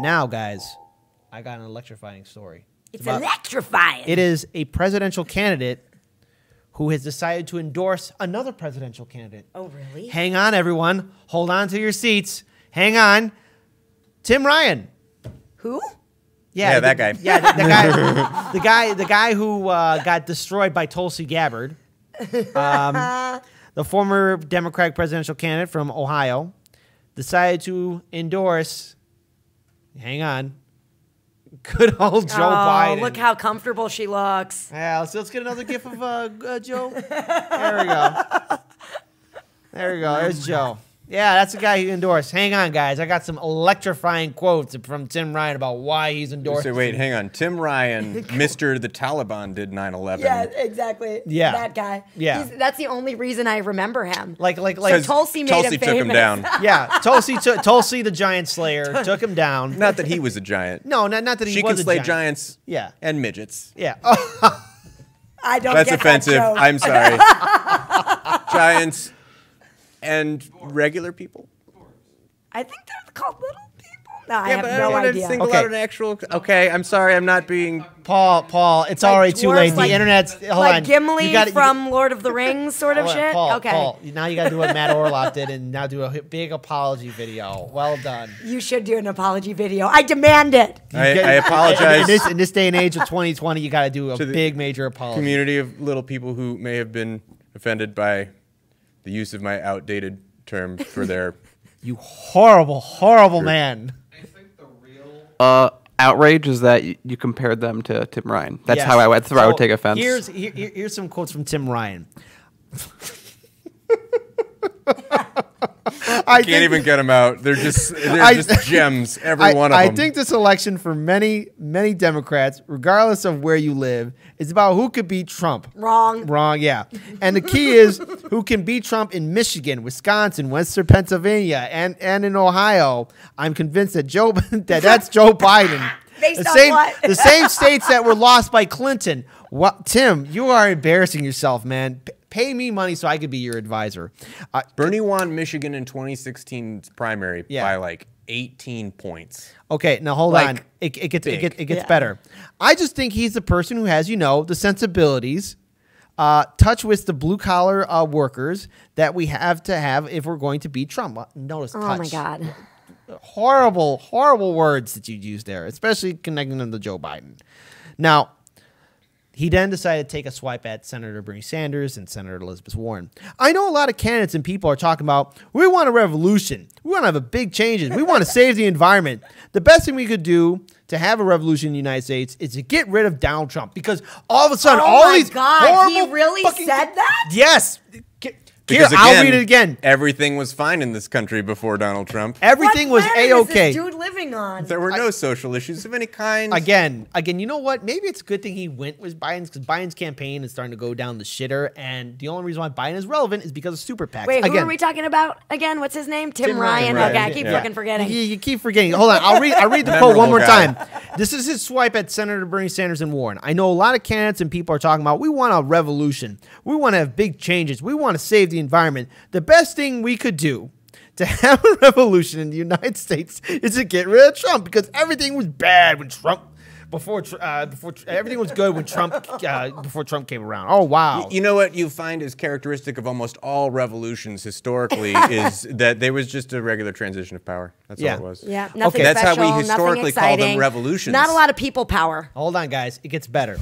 And now, guys, I got an electrifying story. It's electrifying. It is a presidential candidate who has decided to endorse another presidential candidate. Oh, really? Hang on, everyone. Hold on to your seats. Hang on. Tim Ryan. Who? Yeah, that guy. Yeah, the guy who got destroyed by Tulsi Gabbard. The former Democratic presidential candidate from Ohio decided to endorse, hang on, good old Joe Biden. Look how comfortable she looks. Yeah, let's get another gif of Joe. There we go. There we go. There's Joe. Yeah, that's the guy who endorsed. Hang on, guys. I got some electrifying quotes from Tim Ryan about why he's endorsed. So wait, hang on. Tim Ryan, Mr. The Taliban did 9/11. Yeah, exactly. Yeah. That guy. Yeah. That's the only reason I remember him. Like Tulsi made him took him famous. down. Yeah, Tulsi the Giant Slayer took him down. Not that he was a giant. No, not that he She was can a slay giant. giants. Yeah. And midgets. Yeah. I don't That's get offensive. that joke. I'm sorry. Giants and regular people. I think they're called little people. No, I Yeah, have but no I idea. single Okay. out an actual. Okay, I'm sorry. I'm not being. Paul, it's Like already too dwarves, late. like- The internet's hold Like on. Gimli You gotta- from Lord of the Rings sort of hold on, shit? Paul, Okay. Paul, now you got to do what Matt Orloff did and now do a big apology video. Well done. You should do an apology video. I demand it. I apologize. In this day and age of 2020, you got to do a To the big major apology. community of little people who may have been offended by the use of my outdated term for their. You horrible, horrible man. I think the real outrage is that you compared them to Tim Ryan. That's Yes. how I would So take offense. Here's some quotes from Tim Ryan. I can't even get them out. They're just gems. Every one of them. I think this election for many Democrats, regardless of where you live, is about who could beat Trump. Wrong. Wrong, yeah. And the key is who can beat Trump in Michigan, Wisconsin, Western Pennsylvania, and in Ohio. I'm convinced that that's Joe Biden. Based on what? The same states that were lost by Clinton. What, Tim, you are embarrassing yourself, man. Pay me money so I could be your advisor. Bernie won Michigan in 2016's primary by like 18 points. Okay, now hold on. It gets better. I just think he's the person who has, the sensibilities, touch with the blue collar workers that we have to have if we're going to beat Trump. Notice touch. Oh my God. Horrible, horrible words that you used there, especially connecting them to Joe Biden. Now, he then decided to take a swipe at Senator Bernie Sanders and Senator Elizabeth Warren. I know a lot of candidates and people are talking about, we want a revolution. We want to have a big changes. We want to save the environment. The best thing we could do to have a revolution in the United States is to get rid of Donald Trump because all of a sudden, all these God, he horrible really fucking- said that? Yes. Here, Because I'll read it again. Everything was fine in this country before Donald Trump. Everything was What planet is A-okay. this dude living on? There were no social issues of any kind. Again, you know what? Maybe it's a good thing he went with Biden's because Biden's campaign is starting to go down the shitter, and the only reason why Biden is relevant is because of super PACs. Wait, who again, are we talking about again? What's his name? Tim Ryan. Ryan. Okay, I keep Yeah. fucking forgetting. You keep forgetting. Hold on, I'll read the quote one more Memorable time. This is his swipe at Senator Bernie Sanders and Warren. I know a lot of candidates and people are talking about we want a revolution. We want to have big changes. We want to save the environment. The best thing we could do to have a revolution in the United States is to get rid of Trump because everything was bad when Trump before everything was good when Trump before Trump came around. Oh wow! You know what you find is characteristic of almost all revolutions historically is that there was just a regular transition of power. That's all it was. Yeah, nothing That's special, how we historically nothing call them exciting. revolutions. Not a lot of people power. Hold on, guys. It gets better.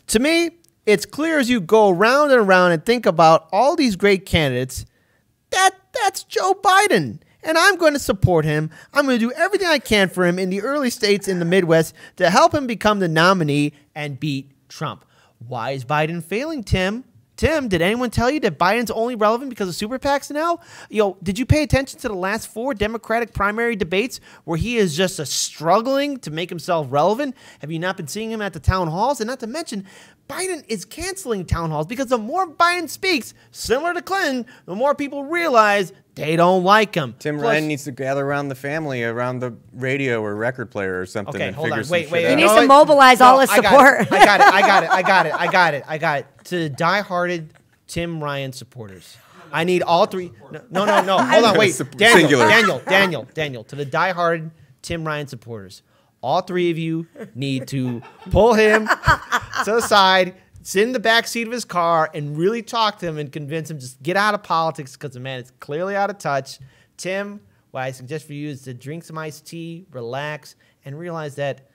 To me, it's clear as you go around and around and think about all these great candidates. That's Joe Biden. And I'm going to support him. I'm going to do everything I can for him in the early states in the Midwest to help him become the nominee and beat Trump. Why is Biden failing, Tim? Tim, did anyone tell you that Biden's only relevant because of super PACs now? Did you pay attention to the last 4 Democratic primary debates where he is just struggling to make himself relevant? Have you not been seeing him at the town halls? And not to mention, Biden is canceling town halls because the more Biden speaks, similar to Clinton, the more people realize they don't like him. Tim Ryan needs to gather around the family, around the radio or record player or something. Okay, and hold figure on. some Wait. shit He out. needs to mobilize all his support. I got it. To the dieharded Tim Ryan supporters, I need all 3. No. Hold on. Wait. Singular. Daniel. To the dieharded Tim Ryan supporters, all three of you need to pull him to the side, sit in the back seat of his car, and really talk to him and convince him just get out of politics because the man is clearly out of touch. Tim, what I suggest for you is to drink some iced tea, relax, and realize that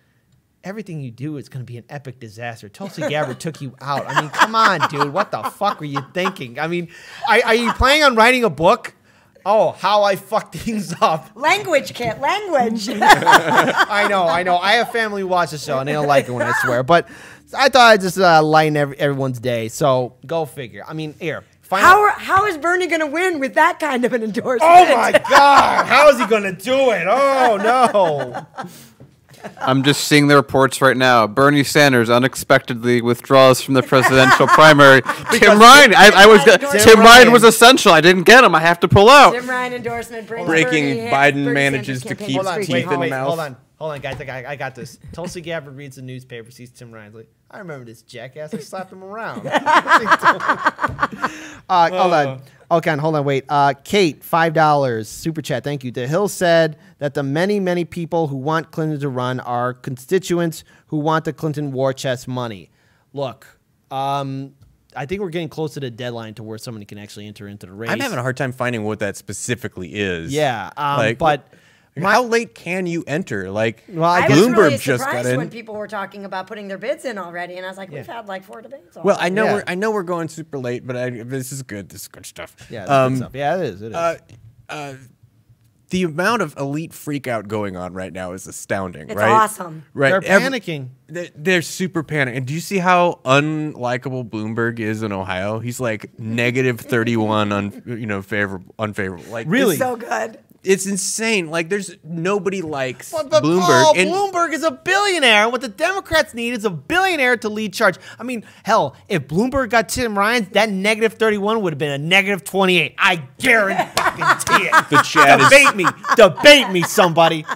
everything you do is going to be an epic disaster. Tulsi Gabbard took you out. I mean, come on, dude. What the fuck were you thinking? I mean, are you planning on writing a book? Oh, how I fucked things up. Language, Kit, language. I know. I have family who watch the show, and they don't like it when I swear. But I thought I'd just lighten everyone's day. So go figure. I mean, here. How is Bernie going to win with that kind of an endorsement? Oh, my God. How is he going to do it? Oh, no. I'm just seeing the reports right now. Bernie Sanders unexpectedly withdraws from the presidential primary. Tim Ryan, Tim Ryan was essential. I didn't get him. I have to pull out. Tim Ryan endorsement brings breaking. Biden Bernie manages Sanders to keep teeth in mouth. Hold on, guys. I got this. Tulsi Gabbard reads the newspaper, sees Tim Ryan's like, I remember this jackass. I slapped him around. Hold on. Okay, hold on, wait. Kate, $5, super chat, thank you. The Hill said that the many, many people who want Clinton to run are constituents who want the Clinton war chest money. Look, I think we're getting close to the deadline to where somebody can actually enter into the race. I'm having a hard time finding what that specifically is. Yeah, but how late can you enter? Like, well, I was Bloomberg really just got in. when people were talking about putting their bids in already, and I was like, we've had like 4 debates already. Well, I know Yeah. I know we're going super late, but this is good. This is good stuff. Yeah, that's good stuff. Yeah, it is. It is. The amount of elite freakout going on right now is astounding. It's right? awesome. Right? They're panicking. They're super panicking. And do you see how unlikable Bloomberg is in Ohio? He's like -31 unfavorable. Like, Really? So good. It's insane. Like, there's nobody likes But Bloomberg. Paul, and Bloomberg is a billionaire. What the Democrats need is a billionaire to lead charge. I mean, hell, if Bloomberg got Tim Ryan, that -31 would have been a -28. I guarantee it. The chat Debate me, somebody.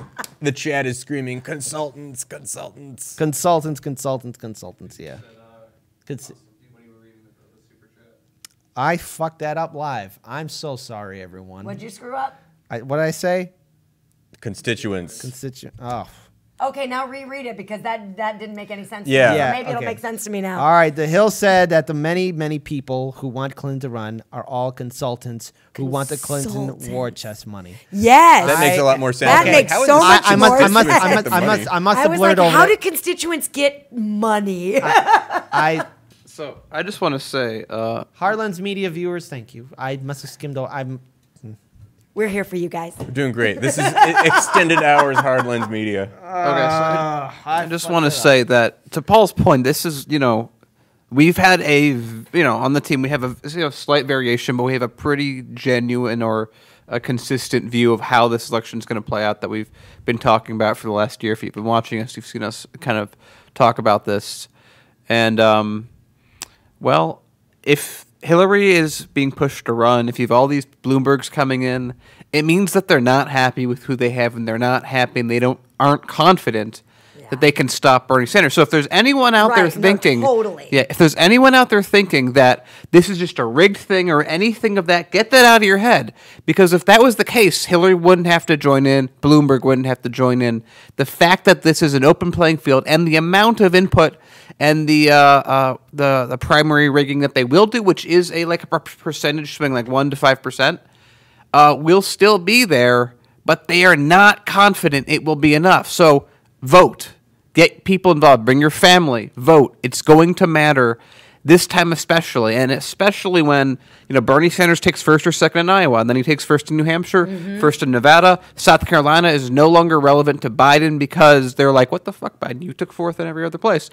The chat is screaming, consultants. Consultants, yeah. I fucked that up live. I'm so sorry, everyone. What'd you screw up? What did I say? Constituents. Oh. Okay, now reread it because that didn't make any sense Yeah. to me. Yeah, So maybe it'll okay. make sense to me now. All right, The Hill said that the many, many people who want Clinton to run are all consultants who want the Clinton war chest money. Yes. That makes a lot more sense. That makes How is so the much I more must sense. have I was blurred like, over. how did constituents get money? So I just want to say, Heartlands Media viewers, thank you. I must have skimmed over. We're here for you guys. We're doing great. This is extended hours Hardlands Media. okay, so I just want to say that to Paul's point, this is, we've had on the team, we have a slight variation, but we have a pretty genuine or a consistent view of how this election is going to play out that we've been talking about for the last year. If you've been watching us, you've seen us kind of talk about this. And, well, if Hillary is being pushed to run, if you have all these Bloombergs coming in, it means that they're not happy with who they have, and they're not happy, and they aren't confident that they can stop Bernie Sanders. So if there's anyone out there thinking, if there's anyone out there thinking that this is just a rigged thing or anything of that, get that out of your head. Because if that was the case, Hillary wouldn't have to join in, Bloomberg wouldn't have to join in. The fact that this is an open playing field and the amount of input and the primary rigging that they will do, which is a percentage swing, like 1 to 5%, will still be there, but they are not confident it will be enough. So vote. Get people involved. Bring your family. Vote. It's going to matter this time especially, and especially when Bernie Sanders takes first or second in Iowa, and then he takes first in New Hampshire, first in Nevada. South Carolina is no longer relevant to Biden because they're like, what the fuck, Biden? You took fourth in every other place.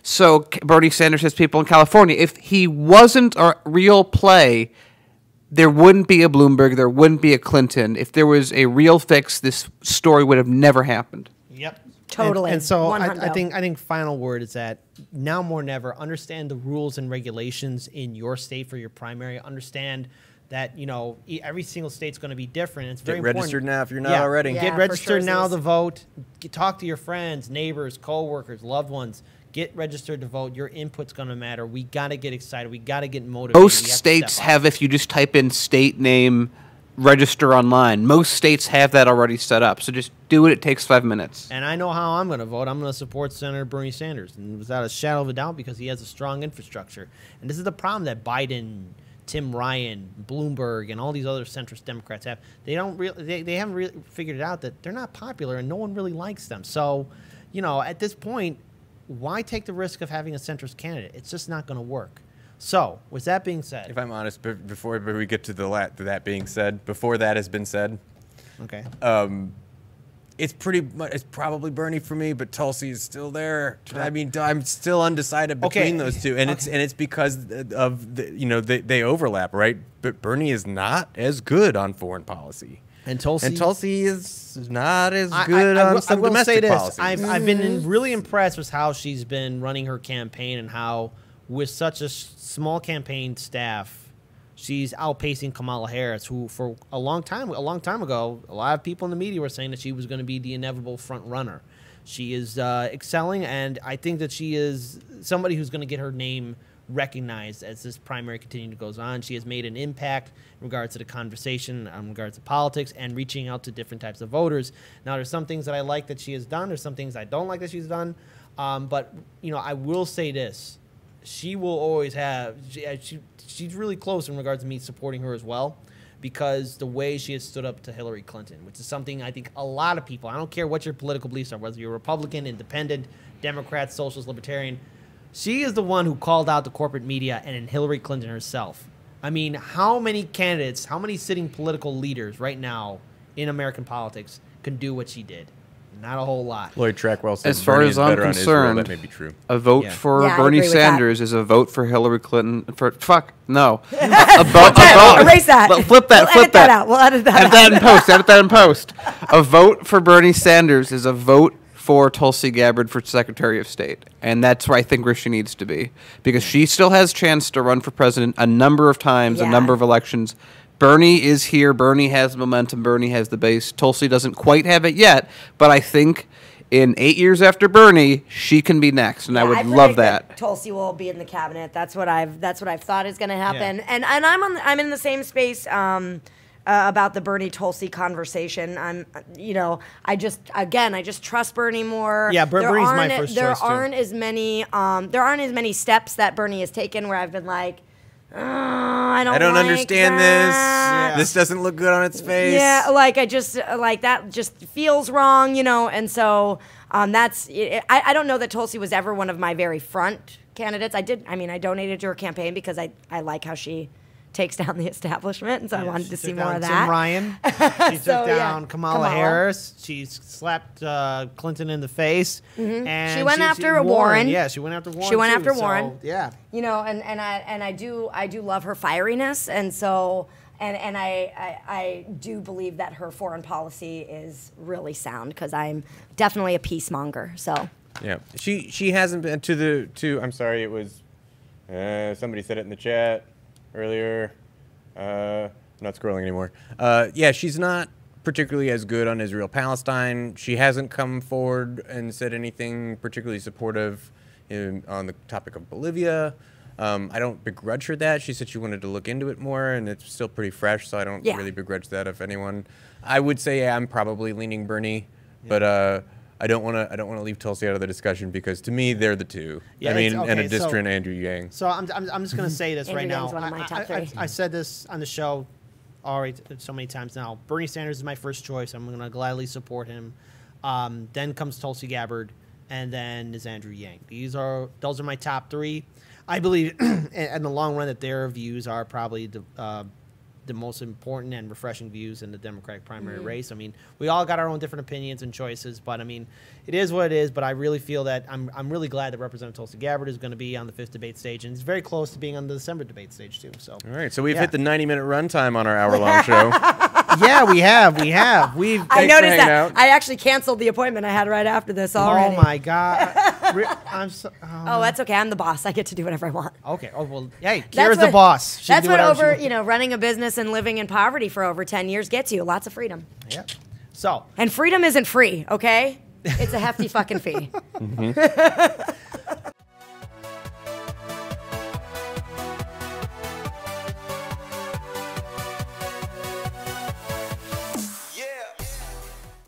So Bernie Sanders has people in California. If he wasn't a real play, there wouldn't be a Bloomberg, there wouldn't be a Clinton. If there was a real fix, this story would have never happened. Yep. Totally. And so I 100. think final word is that now more than ever, understand the rules and regulations in your state for your primary. Understand that every single state's going to be different. It's very Get registered now if you're not already. Get registered now to vote. Talk to your friends, neighbors, co-workers, loved ones. Get registered to vote. Your input's going to matter. We got to get excited. We got to get motivated. Most states have, if you just type in state name, register online. Most states have that already set up. So just do it. It takes 5 minutes. And I know how I'm going to vote. I'm going to support Senator Bernie Sanders, and without a shadow of a doubt, because he has a strong infrastructure. And this is the problem that Biden, Tim Ryan, Bloomberg, and all these other centrist Democrats have. They haven't really figured it out that they're not popular, and no one really likes them. So, at this point, why take the risk of having a centrist candidate? It's just not going to work. So, with that being said, if I'm honest, before we get to that being said, before that has been said, okay, it's probably Bernie for me, but Tulsi is still there. I mean, I'm still undecided between those two, and it's because of they overlap, right? But Bernie is not as good on foreign policy. And Tulsi is not as good on some domestic policies. I've been really impressed with how she's been running her campaign and how, with such a small campaign staff, she's outpacing Kamala Harris, who for a long time ago, a lot of people in the media were saying that she was going to be the inevitable front runner. She is excelling, and I think that she is somebody who's going to get her name recognized as this primary continuing goes on. She has made an impact in regards to the conversation, in regards to politics, and reaching out to different types of voters. Now, there's some things that I like that she has done. There's some things I don't like that she's done. But I will say this. She will always have she's really close in regards to me supporting her as well, because the way she has stood up to Hillary Clinton, which is something I think a lot of people, I don't care what your political beliefs are, whether you're Republican, Independent, Democrat, Socialist, Libertarian, she is the one who called out the corporate media and Hillary Clinton herself. I mean, how many candidates, how many sitting political leaders right now in American politics can do what she did? Not a whole lot. Lloyd Trackwell says, as far Bernie as is I'm better on Israel. concerned, That may be true. a vote for I Bernie agree with Sanders is a vote for Hillary Clinton. No. Erase that. Flip that. We'll edit that out. We'll edit that out. Edit that in post. A vote for Bernie Sanders is a vote for Tulsi Gabbard for Secretary of State. And that's where I think where she needs to be. Because she still has a chance to run for president a number of times, a number of elections. Bernie is here. Bernie has momentum. Bernie has the base. Tulsi doesn't quite have it yet, but I think in 8 years after Bernie, she can be next, and I would love that. Tulsi will be in the cabinet. That's what I've thought is going to happen. Yeah. And I'm in the same space about the Bernie Tulsi conversation. I just trust Bernie more. Yeah, Bernie's my first choice There aren't as many steps that Bernie has taken where I've been like, I don't understand this. Yeah. This doesn't look good on its face. Yeah, that just feels wrong, and so that's it. I don't know that Tulsi was ever one of my very front candidates. I donated to her campaign because I like how she takes down the establishment, and so I wanted to see more of that. Tim Ryan. She took down Kamala Harris. She slapped Clinton in the face. Mm-hmm. And she went after Warren. Yeah, she went after Warren. She went after Warren. Yeah. And I do love her fieriness, and so and I do believe that her foreign policy is really sound, because I'm definitely a peacemonger. So yeah, she hasn't been to I'm sorry, it was somebody said it in the chat earlier. I'm not scrolling anymore. Yeah, she's not particularly as good on Israel-Palestine. She hasn't come forward and said anything particularly supportive on the topic of Bolivia. I don't begrudge her that. She said she wanted to look into it more, and it's still pretty fresh, so I don't really begrudge that of anyone. I would say I'm probably leaning Bernie, but I don't want to leave Tulsi out of the discussion, because to me they're the two. Yeah, and a distant Andrew Yang. So I'm just going to say this right now. One of my top three. I said this on the show already so many times now. Bernie Sanders is my first choice. I'm going to gladly support him. Then comes Tulsi Gabbard, and then is Andrew Yang. Those are my top three. I believe in the long run that their views are probably the most important and refreshing views in the Democratic primary race. I mean, we all got our own different opinions and choices, but I mean, it is what it is. But I really feel that I'm really glad that Representative Tulsi Gabbard is going to be on the 5th debate stage, and it's very close to being on the December debate stage too. So all right, so we've hit the 90-minute runtime on our hour-long show. Yeah, we have. I noticed that. I actually canceled the appointment I had right after this already. Oh my God. That's okay. I'm the boss. I get to do whatever I want. Okay. Oh well. Hey, Kira's the boss. That's what running a business and living in poverty for over 10 years gets you. Lots of freedom. Yeah. So. And freedom isn't free. Okay. It's a hefty fucking fee.